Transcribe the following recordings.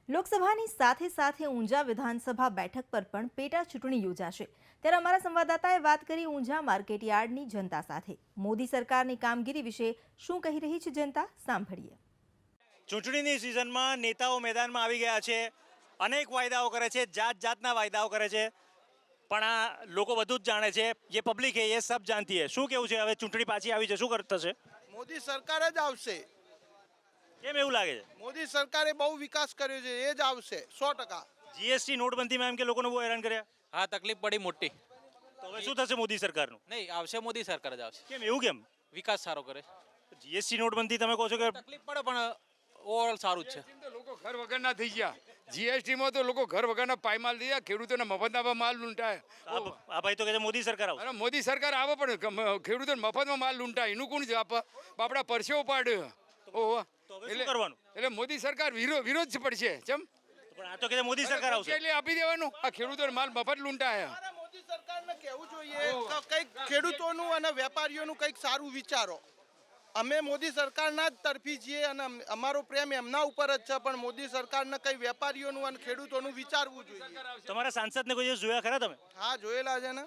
લોકસભાની સાથે સાથે ઊંઝા વિધાનસભા બેઠક પર પણ પેટા ચૂંટણી યોજાશે ત્યારે અમારા સંવાદદાતાએ વાત કરી ઊંઝા માર્કેટયાર્ડની જનતા સાથે મોદી સરકારની કામગીરી વિશે શું કહી રહી છે જનતા સાંભળીએ। ચૂંટણીની સિઝનમાં નેતાઓ મેદાનમાં આવી ગયા છે, અનેક વાયદાઓ કરે છે, જાત જાતના વાયદાઓ કરે છે, પણ આ લોકો બધું જ જાણે છે, જે પબ્લિક હે એ સબ જાણતી હે। શું કેવું છે, હવે ચૂંટણી પાછી આવી છે, શું થશે? મોદી સરકાર જ આવશે। કેમ એવું લાગે છે? મોદી સરકારે બહુ વિકાસ કર્યો છે, એ જ આવશે 100%। જીએસટી નોટબંધીમાં એમ કે લોકોને બહુ હેરાન કર્યા, હા તકલીફ પડી મોટી। તો હવે શું થશે મોદી સરકારનું? નહીં આવશે મોદી સરકાર જ આવશે। કેમ એવું કેમ? વિકાસ સારો કરે। જીએસટી નોટબંધી તમે કહો છો કે તકલીફ પડે પણ ઓવરઓલ સારું જ છે। લોકો ઘર વગરના થઈ ગયા। જીએસટીમાં તો લોકો ઘર વગરના પાયમાલ થઈ ગયા, ખેડૂતોને મફતના માલ લૂંટાય। આ ભાઈ તો કહે છે મોદી સરકાર આવશે। અને મોદી સરકાર આવે પણ ખેડૂતોને મફતમાં માલ લૂંટાય એનું કોણ છે? બાપડા પરસેવો પાડ્યો। ઓહો, તો હવે શું કરવાનું? એટલે મોદી સરકાર વિરોધ પડશે। ચમ પણ આ તો કહે છે મોદી સરકાર આવશે એટલે આપી દેવાનું। આ ખેડૂતોને માલ મફત લૂંટાય। મોદી સરકારને કહેવું જોઈએ કે કંઈક ખેડૂતોનું અને વેપારીઓનું કંઈક સારું વિચારો। અમે મોદી સરકારના જ તરફી છીએ અને અમારો પ્રેમ એમના ઉપર જ છે, પણ મોદી સરકારને કંઈ વેપારીઓનું અને ખેડૂતોનું વિચારવું જોઈએ। તમારા સાંસદને કોઈ દિવસ જોયા ખરા તમે? હા, જોયેલા છે ને,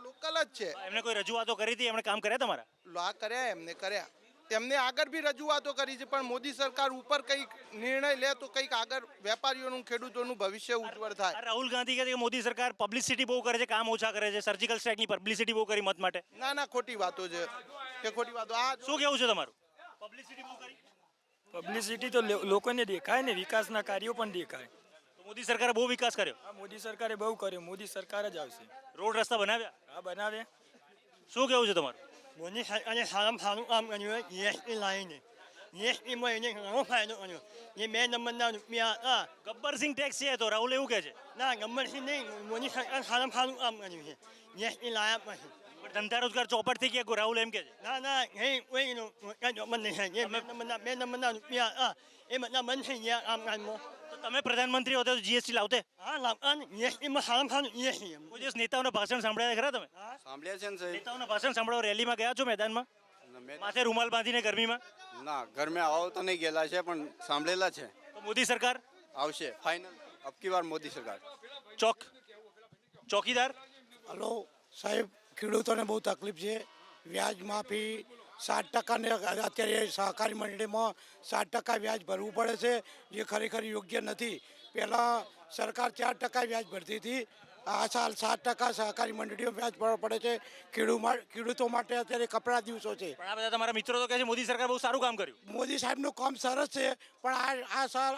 લોકલ જ છે। એમને કોઈ રજૂઆતો કરી હતી? એમણે કામ કર્યા તમારા? લા કર્યા, એમને કર્યા। એમને આગળ બી રજૂઆતો કરી છે, પણ મોદી સરકાર ઉપર કંઈક નિર્ણય લે તો કંઈક આગળ વેપારીઓનું ખેડૂતોનું ભવિષ્ય ઉજ્જવળ થાય। આ રાહુલ ગાંધી કહે છે કે મોદી સરકાર પબ્લિસિટી બહુ કરે છે, કામ ઓછા કરે છે, સર્જિકલ સ્ટ્રાઇકની પબ્લિસિટી બહુ કરી મત માટે। ના ના, ખોટી વાતો છે કે ખોટી વાતો। આ શું કેવું છે તમારું? પબ્લિસિટી બહુ કરી પબ્લિસિટી તો લોકોને દેખાય ને, વિકાસના કાર્યો પણ દેખાય। તો મોદી સરકારે બહુ વિકાસ કર્યો, આ મોદી સરકારે બહુ કર્યો, મોદી સરકાર જ આવશે। રોડ રસ્તા બનાવ્યા, આ બનાવે શું કેવું છે તમારું? મોદી સરકારે સારામાં સારું કામ કર્યું જીએસટી લાવીને। જીએસટીમાં એને ઘણો ફાયદો કર્યો। જે 2 નંબરના રૂપિયા હતા, ગબ્બરસિંહ ટેક્સ છે તો રાહુલ એવું કહે છે, ના ગબ્બરસિંહ નહીં, મોદી સરકાર સારામાં સારું કામ કર્યું છે જીએસટી લાવ્યા પછી। પણ ધંધા રોજગાર ચોપટ થઈ ગયા રાહુલ એમ કહે છે। ના ના, એ કોઈ બંધ નહીં થાય। જે 2 નંબરના રૂપિયા હતા એ બધા બંધ થઈ ગયા કામકાજમાં। તો તમે પ્રધાનમંત્રી હોતે તો જીએસટી લાવતે? હા લાવતા ને, જીએસટીમાં સારામાં સારું જીએસટી। કોઈ દિવસ નેતાઓના ભાષણ સાંભળ્યા ખરા તમે? સાંભળ્યા છે ને સાહેબ? નેતાઓના ભાષણ સાંભળવા રેલીમાં ગયા છો મેદાનમાં? માથે રૂમાલ બાંધીને ગરમીમાં? ના, ઘરમાં આવો તો નહીં ગયેલા છે, પણ સાંભળેલા છે। તો મોદી સરકાર આવશે ફાઇનલ, અબકી વાર મોદી સરકાર। ચોકીદાર હલો સાહેબ, ખેડૂતોને બહુ તકલીફ છે। વ્યાજ માફી 7% ને અત્યારે સહકારી મંડળીમાં 7% વ્યાજ ભરવું પડે છે, જે ખરેખર યોગ્ય નથી। પહેલાં સરકાર 4% વ્યાજ ભરતી હતી, આ સાલ 7% સહકારી મંડળીઓ વ્યાજ ભરવું પડે છે। ખેડૂતો માટે અત્યારે કપરા દિવસો છે। પણ આ બધા તમારા મિત્રો તો કહે છે મોદી સરકાર બહુ સારું કામ કર્યું। મોદી સાહેબનું કામ સરસ છે, પણ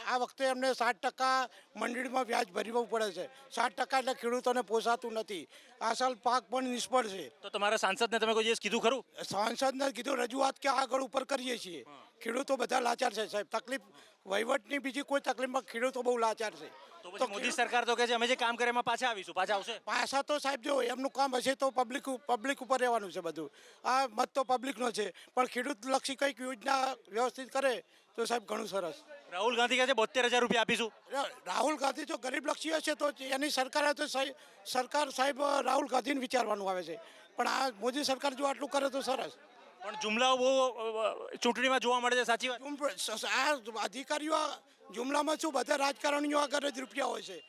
આ વખતે એમને 7% મંડળીમાં વ્યાજ ભરવું પડે છે। 7% એટલે ખેડૂતોને પોસાતું નથી। આ સાલ પાક પણ નિષ્ફળ છે। તો તમારા સાંસદને તમે કોઈ દિવસ કીધું ખરું? સાંસદને કીધું, રજૂઆત કે આગળ ઉપર કરીએ છીએ। ખેડૂતો બધા લાચાર છે સાહેબ। તકલીફ વહીવટની બીજી કોઈ તકલીફમાં ખેડૂતો બહુ લાચાર છે। તો પછી મોદી સરકાર તો કહે છે અમે જે કામ કરે એમાં પાછા આવીશું, પાછા આવશે? પાછા તો સાહેબ જો એમનું કામ હશે તો પબ્લિક ઉપર રહેવાનું છે બધું। આ મત તો પબ્લિકનો છે, પણ ખેડૂત લક્ષી કંઈક યોજના વ્યવસ્થિત કરે તો સાહેબ ઘણું સરસ। રાહુલ ગાંધી કહે છે 72,000 રૂપિયા આપીશું। રાહુલ ગાંધી જો ગરીબ લક્ષી હશે તો એની સરકાર તો સરકાર સાહેબ રાહુલ ગાંધીને વિચારવાનું આવે છે, પણ આ મોદી સરકાર જો આટલું કરે તો સરસ। પણ જુમલાઓ બહુ ચૂંટણીમાં જોવા મળે છે, સાચી વાત? આ અધિકારીઓ જુમલામાં શું, બધા રાજકારણીઓ આગળ જ રૂપિયા હોય છે।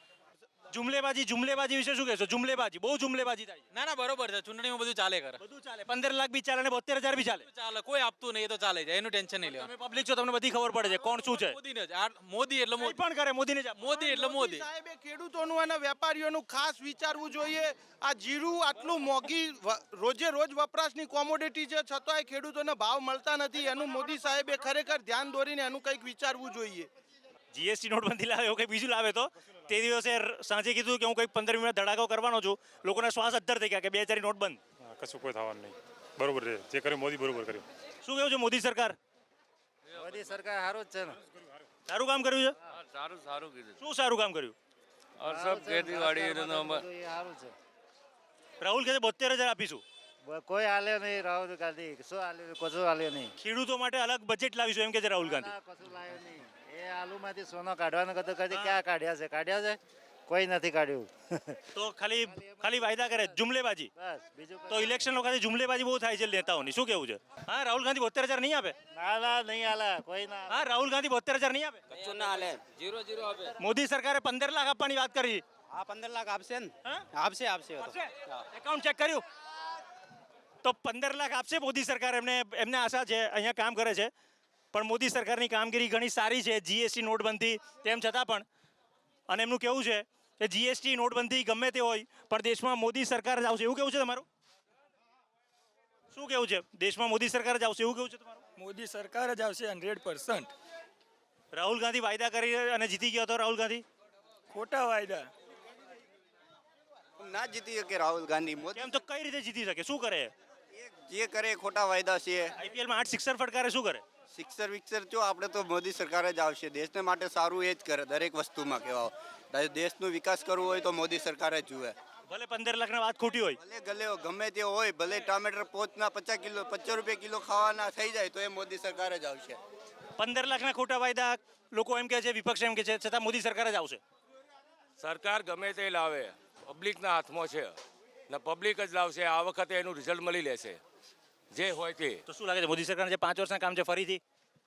જુમલેબાજી વિશે શું કહેશો? જુમલેબાજી, બહુ જુમલેબાજી થાય છે। ના બરોબર છે, ચૂંટણીમાં બધું ચાલે કરે। બધું ચાલે, 15 લાખ બી ચાલે અને 72,000 બી ચાલે। ચાલે, કોઈ આપતું નહીં એ તો ચાલે જાય, એનું ટેન્શન નહીં લેવાનું। તમે પબ્લિક છો, તમને બધી ખબર પડે છે કોણ શું છે। મોદીને જ મોદી એટલે કંઈ પણ કરે મોદીને જ આપો। મોદી એટલે મોદી। સાહેબે ખેડૂતોનું અને વેપારીઓનું ખાસ વિચારવું જોઈએ। આ જીરું આટલું મોંઘી રોજે રોજ વપરાશની કોમોડિટી છે, છતાંય ખેડૂતોને ભાવ મળતા નથી। એનું મોદી સાહેબે ખરેખર ધ્યાન દોરીને એનું કંઈક વિચારવું જોઈએ। જીએસટી નોટબંધી લાવે એવું કંઈ બીજું લાવે તો તે દિવસે સાંજે કીધું કે હું કંઈક 15 મિનિટ ધડાકો કરવાનો છું, લોકોના શ્વાસ અદ્ધર થઈ ગયા કે 2 4 નોટ બંધ। કશું કોઈ થવાનું નહીં, બરોબર છે જે કર્યું મોદી બરોબર કર્યું। શું કેવું છે મોદી સરકાર? મોદી સરકાર સારું જ છે ને, સારું કામ કર્યું છે। સારું કીધું। શું સારું કામ કર્યું? સબ ખેતીવાડી સારું છે। રાહુલ કહે છે 72,000 આપીશું। કોઈ હાલ્યો નહીં, રાહુલ ગાંધી શું હાલ્યું? કશું હાલ્યો નહીં। ખેડૂતો માટે અલગ બજેટ લાવીશું એમ કે છે રાહુલ ગાંધી। કશું લાવ્યો નહીં। એ આલુમાંથી સોનો કાઢવાનો કતો કદી ક્યાં કાઢ્યા છે? કોઈ નથી કાઢ્યું તો ખાલી વાયદા કરે જુમલેબાજી. બસ બીજું તો ઇલેક્શન વખતે જુમલેબાજી બહુ થાય છે નેતાઓની, શું કેવું છે? હા, રાહુલ ગાંધી 72,000 નહીં આપે? ના નહીં હાલે કોઈ ના હા, રાહુલ ગાંધી 72,000 નહીં આપે? મોદી સરકારે 15 લાખ આપવાની વાત કરી. હા 15 લાખ આપશે ને હા? આપશે આપશે એકાઉન્ટ ચેક કર્યું તો 15 લાખ આપશે મોદી સરકાર. એમને આશા છે, અહીંયા કામ કરે છે. પણ મોદી સરકારની કામગીરી ઘણી સારી છે, જીએસટી નોટબંધી તેમ છતાં પણ. અને એમનું કેવું છે કે જીએસટી નોટબંધી ગમે તે હોય પણ દેશમાં મોદી સરકાર જ આવશે, એવું કેવું છે તમારું? શું કેવું છે? દેશમાં મોદી સરકાર જ આવશે એવું કેવું છે તમારું? મોદી સરકાર જ આવશે 100%. રાહુલ ગાંધી વાયદા કરી અને જીતી ગયો હતો. રાહુલ ગાંધી ખોટા વાયદા. ના જીતી શકે રાહુલ ગાંધી મોદી કેમ? તો કઈ રીતે જીતી શકે? શું કરે? જે કરે ખોટા વાયદા છે આઈપીએલમાં 8 સિક્સર ફટકારે, શું કરે? સિક્સર વિક્સર જો આપણે તો મોદી સરકાર જ આવશે દેશને માટે સારું એ જ કરે દરેક વસ્તુમાં કહેવા દેશનો વિકાસ કરવો હોય તો મોદી સરકાર જ જુએ ભલે 15 લાખના વાત ખોટી હોય. ભલે ગલે ગમે તે હોય ભલે ટામેટર પોચના 50 રૂપિયા કિલો ખાવાના થઈ જાય તો એ મોદી સરકાર જ આવશે. 15 લાખના ખોટા વાયદા લોકો એમ કહે છે, વિપક્ષ એમ કહે છે, છતાં મોદી સરકાર જ આવશે. સરકાર ગમે તે લાવે પબ્લિકના હાથમાં છે ને પબ્લિક જ લાવશે. આ વખતે એનું રિઝલ્ટ મળી લેશે જે હોય તે. તો શું લાગે છે મોદી સરકારના જે 5 વર્ષના કામ છે ફરીથી?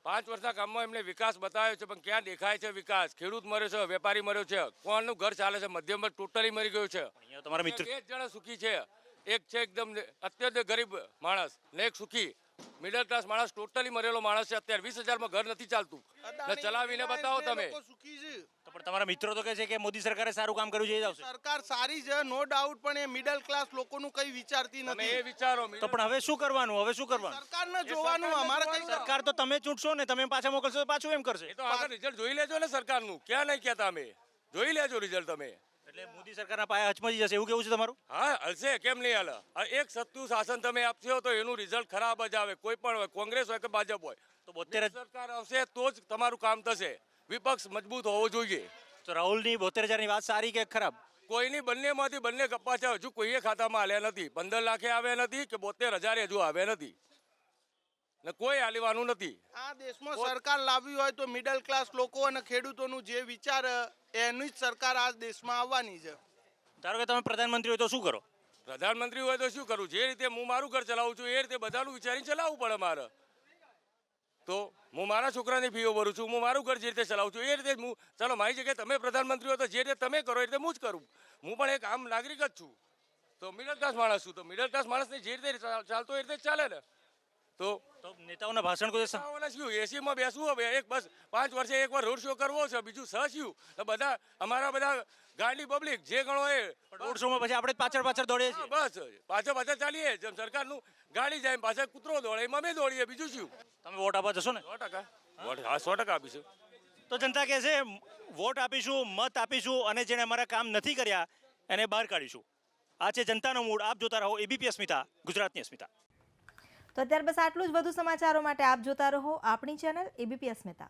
5 વર્ષના કામમાં એમને વિકાસ બતાવ્યો છે પણ ક્યાં દેખાય છે વિકાસ? ખેડૂત મર્યો છે, વેપારી મર્યો છે, કોણનું ઘર ચાલે છે? મધ્યમ વર્ગ ટોટલી મરી ગયું છે. અહીંયા તમારા મિત્ર એક જણા સુખી છે, એક છે એકદમ અત્યંત ગરીબ માણસ ને એક સુખી મિડલ ક્લાસ માણસ ટોટલી મરેલો માણસ છે. અત્યારે 20,000માં ઘર નથી ચાલતું ને ચલાવીને બતાવો તમે. સુખી છે. તો પણ તમારા મિત્રો તો કહે છે કે મોદી સરકારે સારું કામ કર્યું છે, એ જ આવશે. સરકાર સારી છે નો ડાઉટ, પણ એ મિડલ ક્લાસ લોકોનું કઈ વિચારતી તમે નથી. એ વિચારો. તો પણ હવે શું કરવાનું? હવે શું કરવાનું? સરકારને જોવાનું, અમારે કઈ સરકાર તો તમે ચૂંટશો ને, તમે પાછા મોકલશો તો પાછું એમ કરશે. એ તો આગળ રિઝલ્ટ જોઈ લેજો ને સરકારનું. ક્યાં નહીં કહેતા અમે, જોઈ લેજો રિઝલ્ટ તમે. એટલે મોદી સરકારના પાયા હચમચી જશે એવું કેવું છે તમારું? હા હલશે, કેમ નહીં હાલે? એક સત્તું શાસન તમે આપશો તો એનું રિઝલ્ટ ખરાબ જ આવે. કોઈ પણ હોય, કોંગ્રેસ હોય કે ભાજપ હોય. તો 72 સરકાર આવશે તો જ તમારું કામ થશે. વિપક્ષ મજબૂત હોવો જોઈએ. તો રાહુલની 72,000ની વાત સારી કે ખરાબ? કોઈની બંનેમાંથી બંને કપ્પા છે. હજુ કોઈએ ખાતામાં હાલ્યા નથી. 15 લાખે આવ્યા નથી કે 72,000 હજુ આવ્યા નથી ને કોઈ હાલવાનું નથી. આ દેશમાં સરકાર લાવવી હોય તો મિડલ ક્લાસ લોકો અને ખેડૂતોનું જે વિચાર એની જ સરકાર આ દેશમાં આવવાની છે. ધારો કે તમે પ્રધાનમંત્રી હોય તો શું કરો? પ્રધાનમંત્રી હોય તો શું કરું? જે રીતે હું મારું ઘર ચલાવું છું એ રીતે બધાનું વિચારીને ચલાવવું પડે મારે. તો હું મારા છોકરાની ફીઓ ભરું છું, હું મારું ઘર જે રીતે ચલાવું છું એ રીતે હું. ચાલો મારી જગ્યાએ તમે પ્રધાનમંત્રી હોય તો જે રીતે તમે કરો એ રીતે હું જ કરું. હું પણ એક આમ નાગરિક જ છું. તો મિડલ ક્લાસ માણસ છું. તો મિડલ ક્લાસ માણસને જે રીતે ચાલતો એ રીતે ચાલે ને. તો નેતાઓના ભાષણ કોઈ શું એસીમાં બેસવું હવે એક બસ 5 વર્ષે એકવાર રોડ શો કરવો છે, બીજું સહસ્યું બધા અમારા બધા ગાંડી પબ્લિક જે ગણો એ રોડ શોમાં પછી આપણે પાછળ દોડીએ છીએ. બસ પાછળ ચાલીએ. જેમ સરકારનું ગાડી જાય પાછળ કૂતરો દોડે એમાં અમે દોડીએ. બીજું શું? તમે વોટ આપવા જશો ને? 100%. હા 100% આપીશું. તો જનતા કહે છે વોટ આપીશું, મત આપીશું અને જેણે અમારા કામ નથી કર્યા એને બહાર કાઢીશું. આ છે જનતાનો મૂડ. આપ જોતા રહો એબીપી અસ્મિતા, ગુજરાતની અસ્મિતા. તો અત્યારે બસ આટલું જ. વધુ સમાચારો માટે આપ જોતા રહો આપણી ચેનલ એબીપી અસ્મિતા.